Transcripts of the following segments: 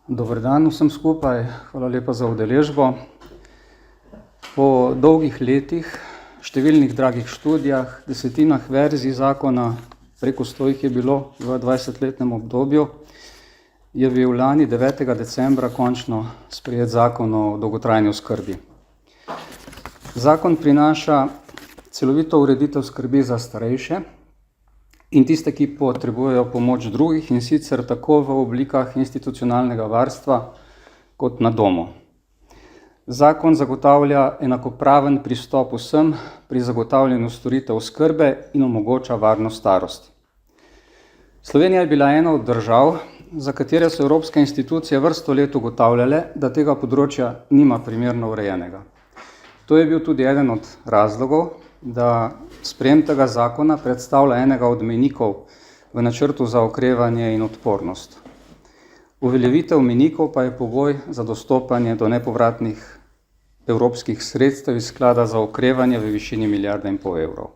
Dober dan vsem skupaj, hvala lepa za udeležbo. Po dolgih letih, številnih dragih študijah, desetinah verzij zakona, preko 100 jih je bilo v 20-letnem obdobju, je bil lani 9. decembra končno sprejet zakon o dolgotrajni oskrbi. Zakon prinaša celovito ureditev skrbi za starejše in tiste, ki potrebujejo pomoč drugih, in sicer tako v oblikah institucionalnega varstva kot na domu. Zakon zagotavlja enakopraven pristop vsem pri zagotavljanju storitev oskrbe in omogoča varno starost. Slovenija je bila ena od držav, za katere so evropske institucije vrsto let ugotavljale, da tega področja nima primerno urejenega. To je bil tudi eden od razlogov, da sprejem tega zakona predstavlja enega od mejnikov v načrtu za okrevanje in odpornost. Uveljavitev mejnikov pa je pogoj za dostopanje do nepovratnih evropskih sredstev iz sklada za okrevanje v višini 1,5 milijarde evrov.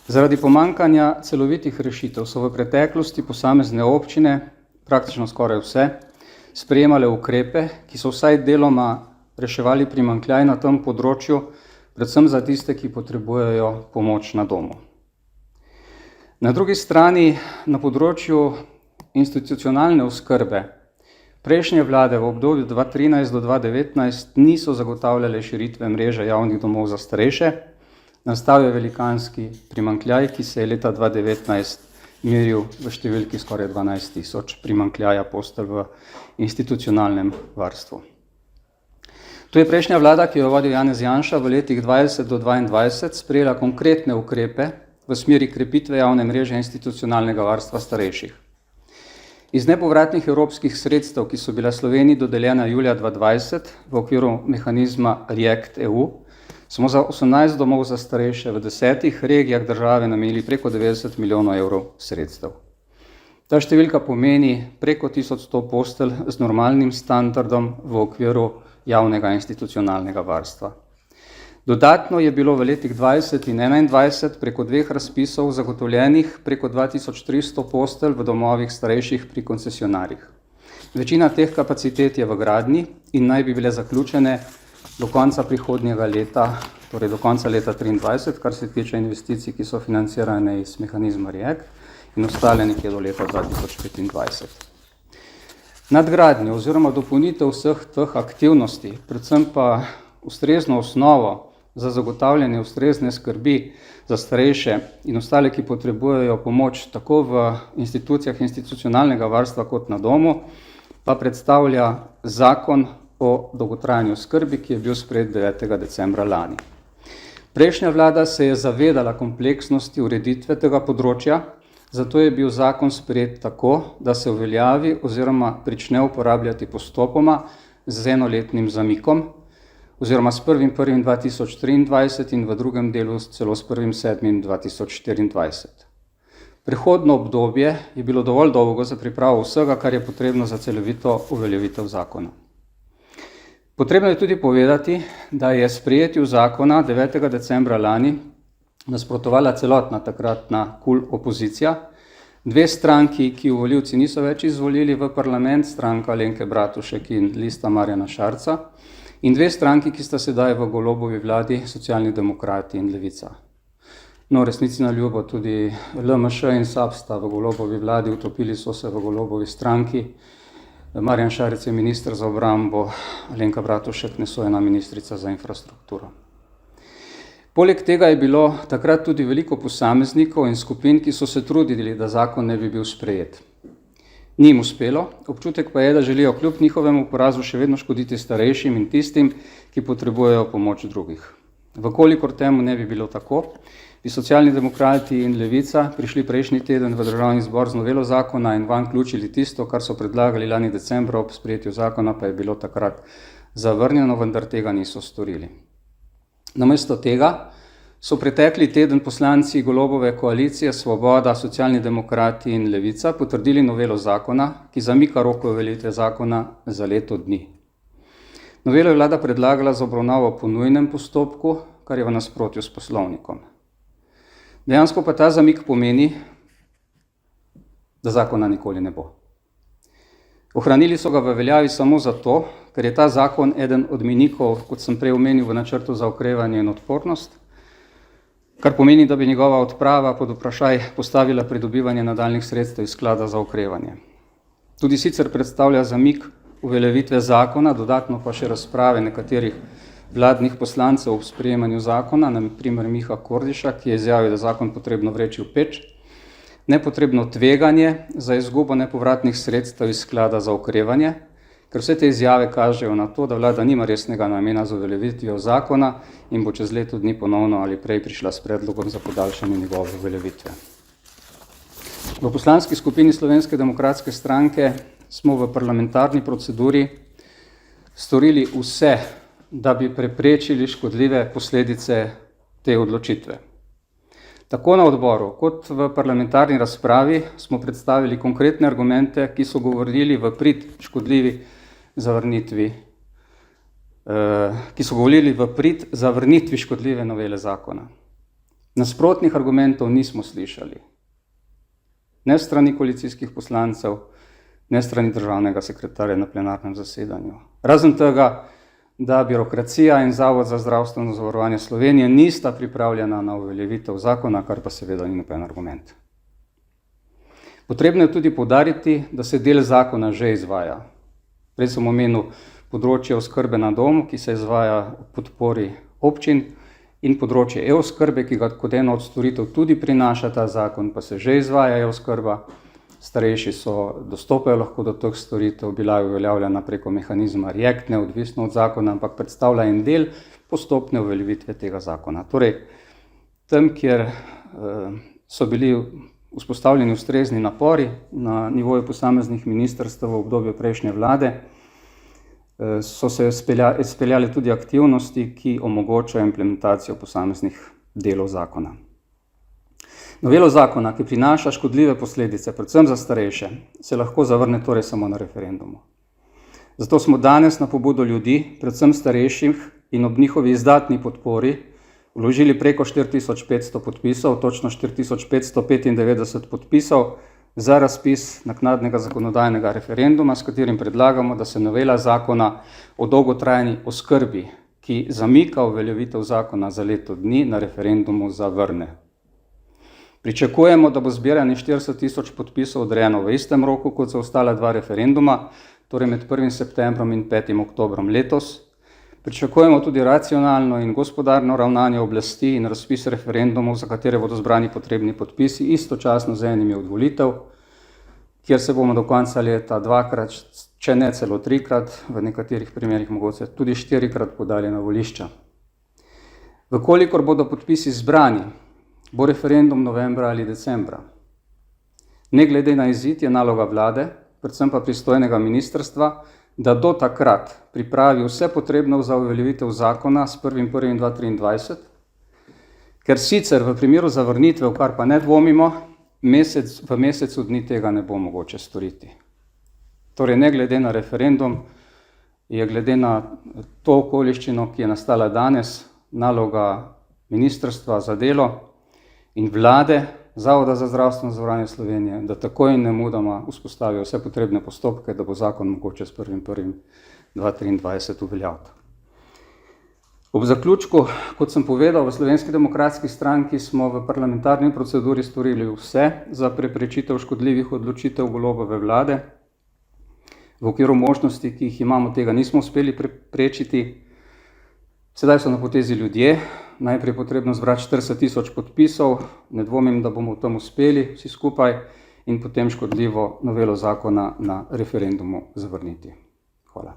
Zaradi pomanjkanja celovitih rešitev so v preteklosti posamezne občine, praktično skoraj vse, sprejemale ukrepe, ki so vsaj deloma reševali primanjkljaj na tem področju, predvsem za tiste, ki potrebujejo pomoč na domu. Na drugi strani, na področju institucionalne oskrbe, prejšnje vlade v obdobju 2013 do 2019 niso zagotavljale širitve mreže javnih domov za starejše. Nastal je velikanski primanjkljaj, ki se je leta 2019 meril v številki skoraj 12.000 primanjkljaja postelj v institucionalnem varstvu. To je prejšnja vlada, ki jo vodil Janez Janša, v letih 20 do 22 sprejela konkretne ukrepe v smeri krepitve javne mreže institucionalnega varstva starejših. Iz nepovratnih evropskih sredstev, ki so bila Sloveniji dodeljena julija 2020 v okviru mehanizma REACT-EU, smo za 18 domov za starejše v 10 regijah države namenili preko 90 milijonov evrov sredstev. Ta številka pomeni preko 1100 postelj z normalnim standardom v okviru javnega institucionalnega varstva. Dodatno je bilo v letih 20 in 21 preko 2 razpisov zagotovljenih preko 2300 postelj v domovih starejših pri koncesionarjih. Večina teh kapacitet je v gradnji in naj bi bile zaključene do konca prihodnjega leta, torej do konca leta 2023, kar se tiče investicij, ki so financirane iz mehanizma REACT in ostale nekje do leta 2025. Nadgradnjo oziroma dopolnitev vseh teh aktivnosti, predvsem pa ustrezno osnovo za zagotavljanje ustrezne skrbi za starejše in ostale, ki potrebujejo pomoč tako v institucijah institucionalnega varstva kot na domu, pa predstavlja zakon o dolgotrajni oskrbi, ki je bil sprejet 9. decembra lani. Prejšnja vlada se je zavedala kompleksnosti ureditve tega področja, zato je bil zakon sprejet tako, da se uveljavi oziroma prične uporabljati postopoma z enoletnim zamikom oziroma s 1.1.2023 in v drugem delu celo s 1.7.2024. Prehodno obdobje je bilo dovolj dolgo za pripravo vsega, kar je potrebno za celovito uveljavitev zakona. Potrebno je tudi povedati, da je sprejetju zakona 9. decembra lani nasprotovala celotna takratna KUL opozicija, 2 stranki, ki jo volivci niso več izvolili v parlament, stranka Alenke Bratušek in Lista Marjana Šarca, in 2 stranki, ki sta sedaj v Golobovi vladi, Socialni demokrati in Levica. No, resnici na ljubo, tudi LMŠ in SAB sta v Golobovi vladi, utopili so se v Golobovi stranki. Marjan Šarec je minister za obrambo, Alenka Bratušek nesojena ministrica za infrastrukturo. Poleg tega je bilo takrat tudi veliko posameznikov in skupin, ki so se trudili, da zakon ne bi bil sprejet. Ni jim uspelo, občutek pa je, da želijo kljub njihovemu porazu še vedno škoditi starejšim in tistim, ki potrebujejo pomoč drugih. Vkolikor temu ne bi bilo tako, bi Socialni demokrati in Levica prišli prejšnji teden v Državni zbor z novelo zakona in vanj vključili tisto, kar so predlagali lani decembra ob sprejetju zakona, pa je bilo takrat zavrnjeno, vendar tega niso storili. Namesto tega so pretekli teden poslanci Golobove koalicije Svoboda, Socialni demokrati in Levica potrdili novelo zakona, ki zamika rok uveljavitve zakona za leto dni. Novelo je vlada predlagala za obravnavo po nujnem postopku, kar je v nasprotju s poslovnikom. Dejansko pa ta zamik pomeni, da zakona nikoli ne bo. Ohranili so ga v veljavi samo zato, ker je ta zakon eden od mejnikov, kot sem prej omenil, v načrtu za okrevanje in odpornost, kar pomeni, da bi njegova odprava pod vprašaj postavila pridobivanje nadaljnjih sredstev iz sklada za okrevanje. Tudi sicer predstavlja zamik uveljavitve zakona, dodatno pa še razprave nekaterih vladnih poslancev v sprejemanju zakona, na primer Miha Kordiša, ki je izjavil, da zakon potrebno vreči v peč, nepotrebno tveganje za izgubo nepovratnih sredstev iz sklada za okrevanje, ker vse te izjave kažejo na to, da vlada nima resnega namena z uveljavitvijo zakona in bo čez leto dni ponovno ali prej prišla s predlogom za podaljšanje njegove uveljavitve. V poslanski skupini Slovenske demokratske stranke smo v parlamentarni proceduri storili vse, da bi preprečili škodljive posledice te odločitve. Tako na odboru kot v parlamentarni razpravi smo predstavili konkretne argumente, ki so govorili v prid zavrnitvi škodljive novele zakona. Nasprotnih argumentov nismo slišali. Ne strani koalicijskih poslancev, ne strani državnega sekretarja na plenarnem zasedanju. Razen tega, da birokracija in Zavod za zdravstveno zavarovanje Slovenije nista pripravljena na uveljavitev zakona, kar pa seveda ni noben argument. Potrebno je tudi poudariti, da se del zakona že izvaja. Prej sem omenil področje oskrbe na domu, ki se izvaja v podpori občin, in področje e-oskrbe, ki ga kot eno od storitev tudi prinaša ta zakon, pa se že izvaja e-oskrba. Starejši dostopajo lahko do teh storitev, bila je uveljavljena preko mehanizma REACT, neodvisno od zakona, ampak predstavlja en del postopne uveljavitve tega zakona. Torej, tam, kjer so bili vzpostavljeni ustrezni napori na nivoju posameznih ministrstev v obdobju prejšnje vlade, so se izpeljale tudi aktivnosti, ki omogočajo implementacijo posameznih delov zakona. Novelo zakona, ki prinaša škodljive posledice, predvsem za starejše, se lahko zavrne torej samo na referendumu. Zato smo danes na pobudo ljudi, predvsem starejših in ob njihovi izdatni podpori, vložili preko 4500 podpisov, točno 4595 podpisov za razpis naknadnega zakonodajnega referenduma, s katerim predlagamo, da se novela zakona o dolgotrajni oskrbi, ki zamika uveljavitev zakona za leto dni, na referendumu zavrne. Pričakujemo, da bo zbiranje 40 000 podpisov odrejeno v istem roku kot za ostala dva referenduma, torej med 1. septembrom in 5. oktobrom letos. Pričakujemo tudi racionalno in gospodarno ravnanje oblasti in razpis referendumov, za katere bodo zbrani potrebni podpisi, istočasno z enimi od volitev, kjer se bomo do konca leta dvakrat, če ne celo trikrat, v nekaterih primerih mogoče tudi 4-krat podali na volišča. Vkolikor bodo podpisi zbrani, bo referendum novembra ali decembra. Ne glede na izid je naloga vlade, predvsem pa pristojnega ministrstva, da do takrat pripravi vse potrebno za uveljavitev zakona s 1.1.2023, ker sicer v primeru zavrnitve, v kar pa ne dvomimo, v mesecu dni tega ne bo mogoče storiti. Torej, ne glede na referendum, je glede na to okoliščino, ki je nastala danes, naloga ministrstva za delo in vlade, Zavoda za zdravstveno zavarovanje Slovenije, da takoj in nemudoma vzpostavijo vse potrebne postopke, da bo zakon mogoče s 1.1.2023 uveljaviti. Ob zaključku, kot sem povedal, v Slovenski demokratski stranki smo v parlamentarni proceduri storili vse za preprečitev škodljivih odločitev Golobove vlade. V okviru možnosti, ki jih imamo, tega nismo uspeli preprečiti. Sedaj so na potezi ljudje. Najprej je potrebno zbrati 40 000 podpisov, ne dvomim, da bomo v tem uspeli vsi skupaj, in potem škodljivo novelo zakona na referendumu zavrniti. Hvala.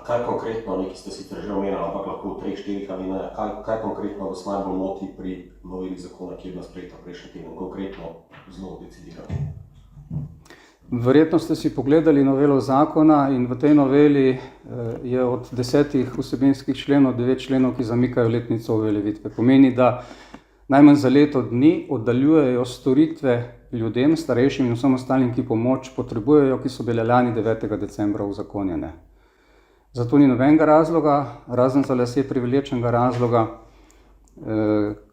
Kaj konkretno, nekaj ste sicer že omenili, ampak lahko v 3-4 ali ne, kaj konkretno vas najbolj moti pri noveli zakona, ki je bila sprejeta prejšnji teden, konkretno zelo decidirano? Verjetno ste si pogledali novelo zakona in v tej noveli je od 10 vsebinskih členov 9 členov, ki zamikajo letnico uveljavitve. Pomeni, da najmanj za leto dni oddaljujejo storitve ljudem, starejšim in vsem ostalim, ki pomoč potrebujejo, ki so bile lani 9. decembra uzakonjene. Zato ni nobenega razloga, razen za lase privlečenega razloga,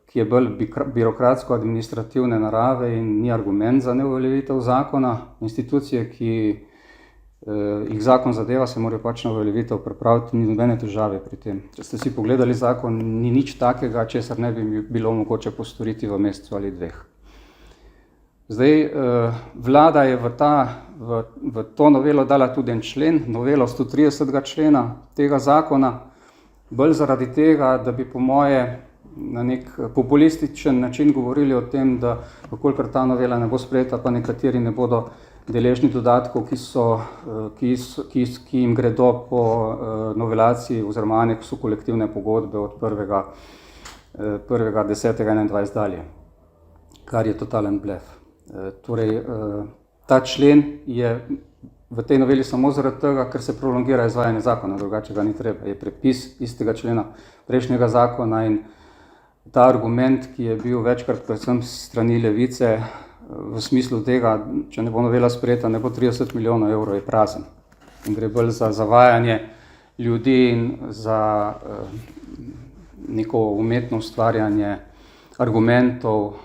ki je bolj birokratsko-administrativne narave in ni argument za neuveljavitev zakona. Institucije, ki jih zakon zadeva, se morajo pač na uveljavitev pripraviti, ni nobene težave pri tem. Če ste si pogledali zakon, ni nič takega, česar ne bi bilo mogoče postoriti v mesecu ali dveh. Zdaj, vlada je v to novelo dala tudi en člen, novelo 130. člena tega zakona, bolj zaradi tega, da bi po moje na nek populističen način govorili o tem, da kolikor ta novela ne bo sprejeta, pa nekateri ne bodo deležni dodatkov, ki jim gredo po novelaciji oziroma aneksu kolektivne pogodbe od 1.10.21 dalje, kar je totalen blef. Torej, ta člen je v tej noveli samo zaradi tega, ker se prolongira izvajanje zakona, drugače ga ni treba. Je prepis istega člena prejšnjega zakona in ta argument, ki je bil večkrat predvsem strani Levice, v smislu tega, če ne bo novela sprejeta, ne bo 30 milijonov evrov, je prazen. In gre bolj za zavajanje ljudi in za neko umetno ustvarjanje argumentov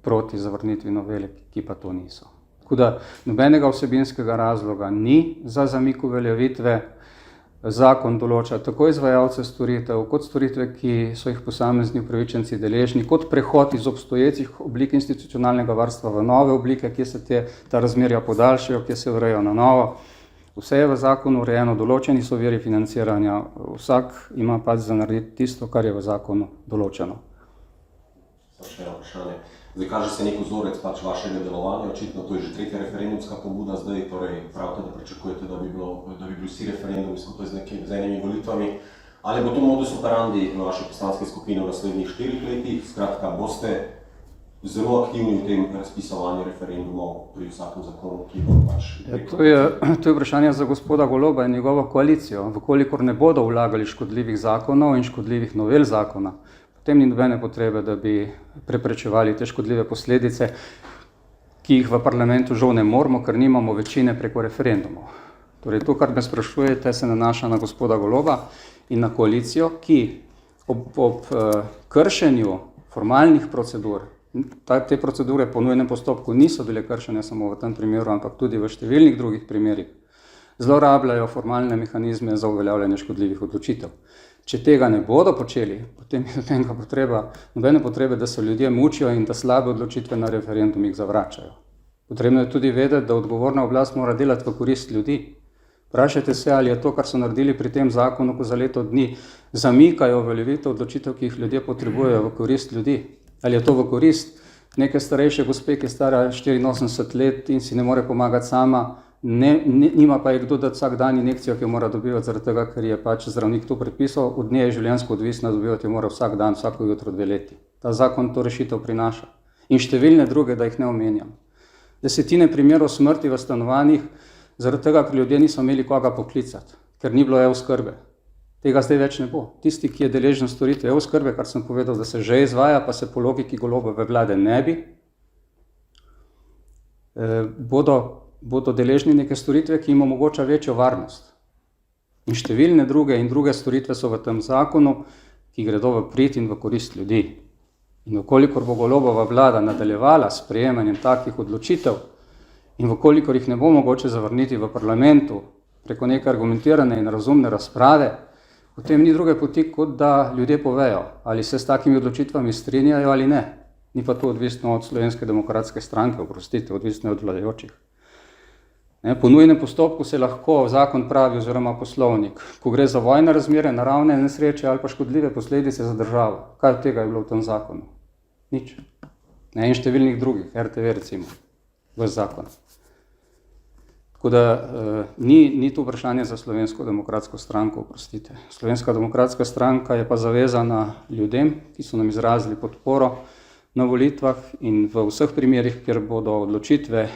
proti zavrnitvi novele, ki pa to niso. Tako da nobenega vsebinskega razloga ni za zamik uveljavitve. Zakon določa tako izvajalce storitev, kot storitve, ki so jih posamezni upravičenci deležni, kot prehod iz obstoječih oblik institucionalnega varstva v nove oblike, kjer se ta razmerja podaljšajo, kjer se urejajo na novo. Vse je v zakonu urejeno, določeni so viri financiranja, vsak ima pač za narediti tisto, kar je v zakonu določeno. Še eno vprašanje. Zdaj kaže se nek vzorec pač vašega delovanja, očitno to je že tretja referendumska pobuda zdaj, torej pravite, da pričakujete, da bi bili vsi referendumi skupaj z enimi volitvami. Ali bo to modus operandi vaše poslanske skupine v naslednjih 4 letih? Skratka, boste zelo aktivni v tem razpisovanju referendumov pri vsakem zakonu, ki bo pač... To je vprašanje za gospoda Goloba in njegovo koalicijo. Vkolikor ne bodo vlagali škodljivih zakonov in škodljivih novel zakona, potem ni nobene potrebe, da bi preprečevali te škodljive posledice, ki jih v parlamentu žal ne moremo, ker nimamo večine preko referendumov. Torej, to, kar me sprašujete, se nanaša na gospoda Goloba in na koalicijo, ki ob kršenju formalnih procedur, te procedure po nujnem postopku niso bile kršene samo v tem primeru, ampak tudi v številnih drugih primerih, zlorabljajo formalne mehanizme za uveljavljanje škodljivih odločitev. Če tega ne bodo počeli, potem je nobene potrebe, da se ljudje mučijo in da slabe odločitve na referendumih zavračajo. Potrebno je tudi vedeti, da odgovorna oblast mora delati v korist ljudi. Vprašajte se, ali je to, kar so naredili pri tem zakonu, ko za leto dni zamikajo uveljavitev odločitev, ki jih ljudje potrebujejo, v korist ljudi. Ali je to v korist neke starejše gospe, ki je stara 84 let in si ne more pomagati sama, nima pa je kdo dati vsak dan injekcijo, ki jo mora dobivati zaradi tega, ker je pač zdravnik to predpisal, od nje je življenjsko odvisna, dobivati jo mora vsak dan, vsako jutro 2 leti. Ta zakon to rešitev prinaša. In številne druge, da jih ne omenjam. Desetine primerov smrti v stanovanjih, zaradi tega, ker ljudje niso imeli koga poklicati, ker ni bilo e-oskrbe. Tega zdaj več ne bo. Tisti, ki je deležen storitve e-oskrbe, kar sem povedal, da se že izvaja, pa se po logiki Golobove vlade ne bi, bodo deležni neke storitve, ki jim omogoča večjo varnost. In številne druge storitve so v tem zakonu, ki gredo v prid in v korist ljudi. In vkolikor bo Golobova vlada nadaljevala s sprejemanjem takih odločitev in vkolikor jih ne bo mogoče zavrniti v parlamentu preko neke argumentirane in razumne razprave, potem ni druge poti, kot da ljudje povejo, ali se s takimi odločitvami strinjajo ali ne. Ni pa to odvisno od Slovenske demokratske stranke, oprostite, odvisno od vladajočih. Po nujnem postopku se lahko zakon pravi oziroma poslovnik, ko gre za vojne razmere, naravne nesreče ali pa škodljive posledice za državo. Kaj od tega je bilo v tem zakonu? Nič. In številnih drugih, RTV recimo, v zakon. Tako da ni to vprašanje za Slovensko demokratsko stranko, oprostite. Slovenska demokratska stranka je pa zavezana ljudem, ki so nam izrazili podporo na volitvah in v vseh primerih, kjer bodo odločitve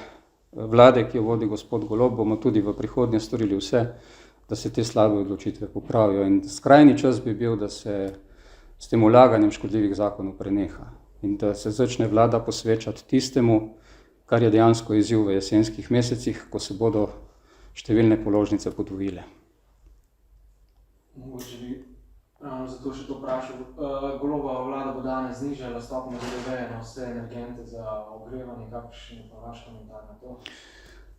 vlade, ki jo vodi gospod Golob, bomo tudi v prihodnje storili vse, da se te slabe odločitve popravijo. In skrajni čas bi bil, da se s tem vlaganjem škodljivih zakonov preneha. in da se začne vlada posvečati tistemu, kar je dejansko izziv v jesenskih mesecih, ko se bodo številne položnice podvojile. Mogoče bi ravno zato še to vprašal. Golobova vlada bo danes znižala stopnjo DDV na vse energente za ogrevanje, kakšen je pa vaš komentar na to?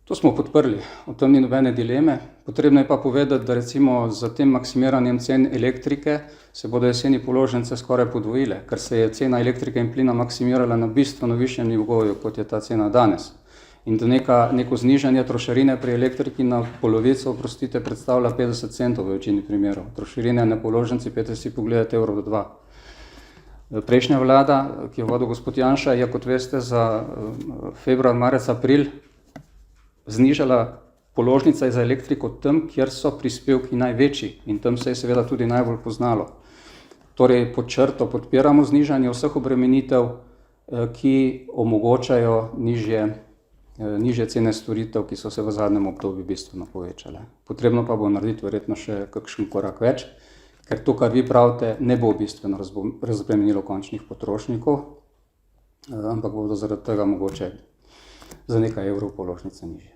To smo podprli, o tem ni nobene dileme. Potrebno je pa povedati, da recimo za tem maksimiranjem cen elektrike se bodo jeseni položnice skoraj podvojile, ker se je cena elektrike in plina maksimirala na bistveno višjem nivoju, kot je ta cena danes. In da neko znižanje trošarine pri elektriki na polovico, oprostite, predstavlja 50 centov v večini primerov. Trošarine na položnici, pejte si pogledati, evro do 2. Prejšnja vlada, ki jo vodil gospod Janša, je, kot veste, za februar, marec, april znižala položnice za elektriko tam, kjer so prispevki največji, in tam se je seveda tudi najbolj poznalo. Torej, pod črto podpiramo znižanje vseh obremenitev, ki omogočajo nižje cene storitev, ki so se v zadnjem obdobju bistveno povečale. Potrebno pa bo narediti verjetno še kakšen korak več, ker to, kar vi pravite, ne bo bistveno razbremenilo končnih potrošnikov, ampak bodo zaradi tega mogoče za nekaj evrov položnice nižje.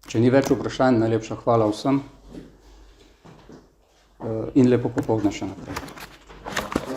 Če ni več vprašanj, najlepša hvala vsem in lepo popoldne še naprej.